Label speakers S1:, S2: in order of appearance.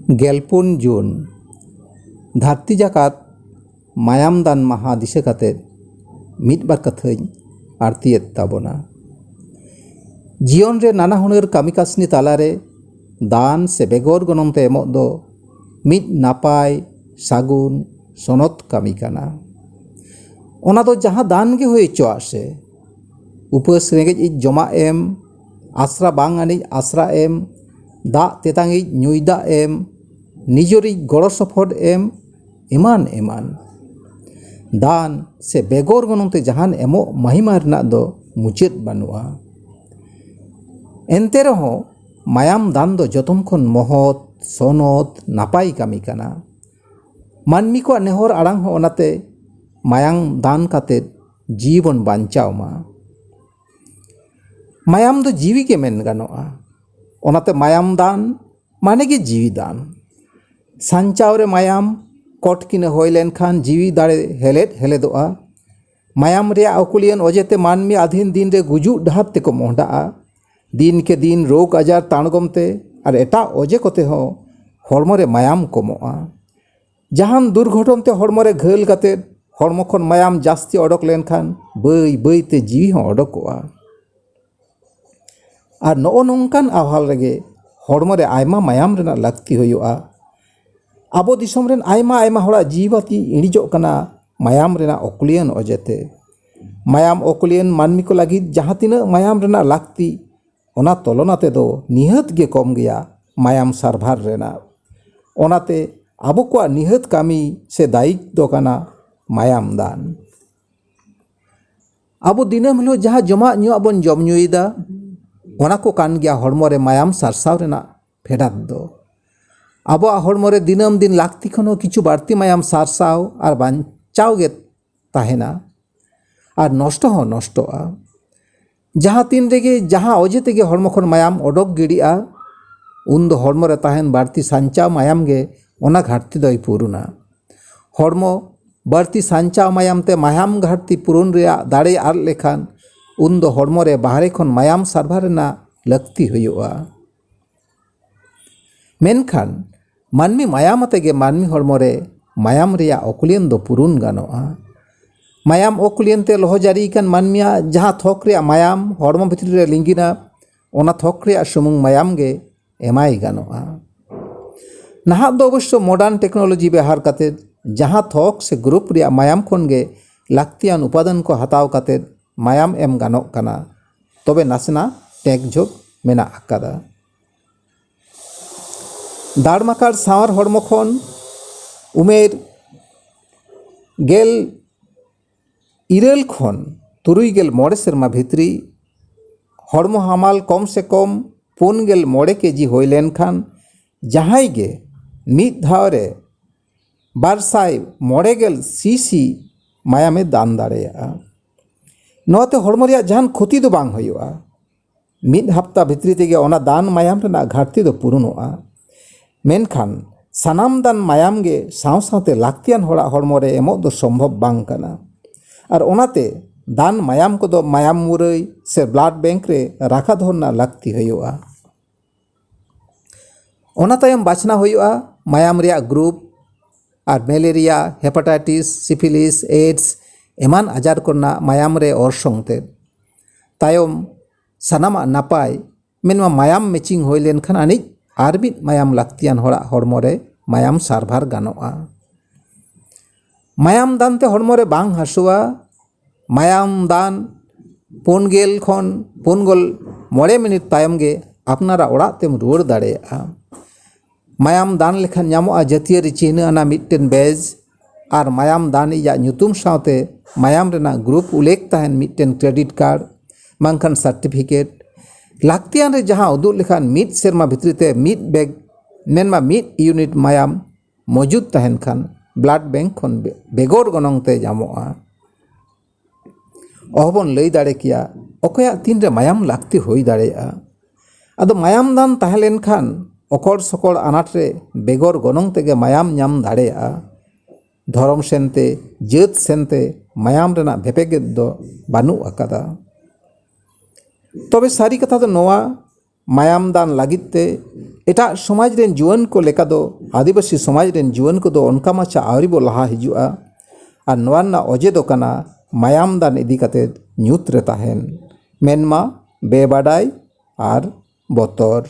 S1: गेलपुन जून धरती जाकात मायाम दान महा दिशा काते मिद बार कथाई आरतीयेत ताबोना। जीवन रे नाना हुनर कामी कासनी तालारे दान से बेगोर गनम ते एमोग दो मिद नापाय सागुन सनत कामी काना। ओना दो जहां दान गे होय चोआ से उपास रेंगेज इज जमा एम आसरा बांग आनी आसरा एम दा तेतांगी ᱧᱩᱭ एम निजोरी गड़ो सफोड एम एमान एमान दान से बेगोर गनोंते जहान एमो महिमा रना दो मुचेद बानुआ। एनते रहो मायाम दान दो जतम खन महत सनत नापाई कामी काना। मानमी को नेहर आड़ांग हो ओनाते मायाम दान काते जीवन बांचाव मा। मायाम दो जीवी के मेन गानोआ ओनाते मायाम दान माने गे जीवी दान। सांचावरे मायाम कटकिने होय लेनखान जीवी दाड़े हेलेद हेलेदोआ। मायाम रे अकुलियन अजेते मानमी आधीन दिन रे गुजुक डहार तेको मोहडाआ। दिन के दिन रोग आजार ताणगमते और एटा अजे कोते हो हड़मो रे मायाम कमोआ। जहान दुर्घटनते हड़मो रे घायल काते हड़मो खन मायाम जास्ती अडक लेनखान बई बईते जीवी हो अडकोआ। और नओ नोंकान आहाल रेगे हड़मो रे आयमा मायाम रेना लाक्ति होयोआ। आबो दिसोम रेन आयमा आयमा हड़ा जीवाती इड़िजोग कना मायाम रेना अकुलियन अजेते। मायाम अकुलियन मानमी को लगी जहाँ तिना मायाम रेना लाक्ति ओना तलनाते दो निहत गे कम गया मायाम सार्भार रेना। ओनाते आबो को निहत कामी से दायित्व दो कना मायाम दान। आबो दिनम हिलो जहाँ जमा ᱧᱩᱣᱟᱜ बन जम ᱧᱩᱭदा ओना को कान गया हड़मो रे मायाम सारसाव रेना फेडात दो। आबो हड़मो रे दिनम दिन लाक्ति खनो किछु बाड़ती मायाम सारसाव और बांचाव गे ताहेना और नष्ट हो नष्टोआ। जहाँ तीन रेगे जहाँ अजे तेगे हड़मो खन मायाम ओडोक गिड़िआ उन दो हड़मो रे ताहेन बाड़ती सांचाव मायाम गे ओना घाटती दोय पुरुना। हड़मो बाड़ती सांचाव मायाम ते मायाम घाटती पुरुन रे दाड़े आर लेखान उन दो हड़मो रे बाहरे खन मायाम सार्भार रेना लक्ति हुयुआ। मेनखान मानमी मायाम तेगे मानमी हड़मो रे मायाम रेया अकुलियन दो पुरुन गानोआ। मायाम अकुलियन ते लोह जारी कान मानमिया जहाँ थोक रे मायाम हड़मो भितरी रे लिंगिना ओना थोक रे सुमुंग मायाम गे एमाई गानोआ। नाहा दो अवश्य मॉडर्न टेक्नोलॉजी व्यवहार काते जहाँ थोक से ग्रुप रे मायाम खन गे लाक्तियान उपादान को हताव काते मायाम एम गानोक काना। तबे नासना टेक जोग मेना आकादा। दाड़माकार सावर हड़मो खन उमेर गेल इरेल खन तुरुई गेल मोड़े सेरमा भितरी हड़मो हामाल कम से कम 4 केजी होय लेनखान जहाई गे मिद धावरे 250 सीसी मायामे दान दाड़ेया। नोते हड़मो रेया जहान क्षति दो बांग होयोआ। मिद हफ्ता भितरी तेगे ओना दान मायाम रेना घाटती दो पुरुनोआ। मेनखान सानाम दान मायाम गे साव सावते लाक्तियान हड़ा हड़मो रे एमोग दो संभव बांग कना। और ओनाते दान मायाम को दो मायाम मुरई से ब्लड बैंक रे राखा धरना लाक्ति होयोआ। ओना तायम बाछना होयोआ मायाम रेया ग्रुप और मलेरिया हेपाटाइटिस सिफिलिस एड्स एमान आजार करना मायाम रे ओरसंगते तायम सानामा नापाय मेनवा मायाम मैचिंग होय लेनखान आनी आर मिद मायाम लाक्तियान हड़ा हड़मो रे मायाम सार्भार गानोआ। मायाम दान ते हड़मो रे बांग हासुआ। मायाम दान 4 खन 4 मिनिट तायम गे आपनारा ओड़ा तेम रुवाड़ दाड़ेया। मायाम दान लेखान ᱧᱟᱢᱚᱜᱼᱟ जातियारि चिन्ह आना मिदटेन बेज और मायाम दान इया ᱧᱩᱛᱩᱢ सावते मायाम रेना ग्रुप उल्लेख ताहेन मिदटेन क्रेडिट कार्ड मांखान सर्टिफिकेट लाक्तियान रे जहाँ उदुग लेखान मिद सेरमा भितरीते मिद बैग मेनमा मिद यूनिट मायाम मौजूद ताहेन खान ब्लड बैंक खन बेगोर गनंगते ᱧᱟᱢᱚᱜᱼᱟ। अहबन लई दाड़े किया अकया तीन रे मायाम लाक्ति होई दाड़ेया। आदो मायाम दान ताहें लेनखान अकड़ सकड़ आनाट रे बेगोर गनंग तेगे मायाम ᱧᱟᱢ दाड़ेया। धर्म सेनते जात सेनते मायाम रेना भेपेगेद दो बानु आकादा। तबे सारी कथा दो नोआ मायाम दान लगित ते एटा समाज रेन जुआन को लेका दो आदिवासी समाज रेन जुआन को दो उनका माचा आवरी बो लहा हिजुआ और नोवा रना अजे दो कना मायाम दान इदी काते ᱧᱩᱛ रे ताहेन मेनमा बेबाडाई और बतर।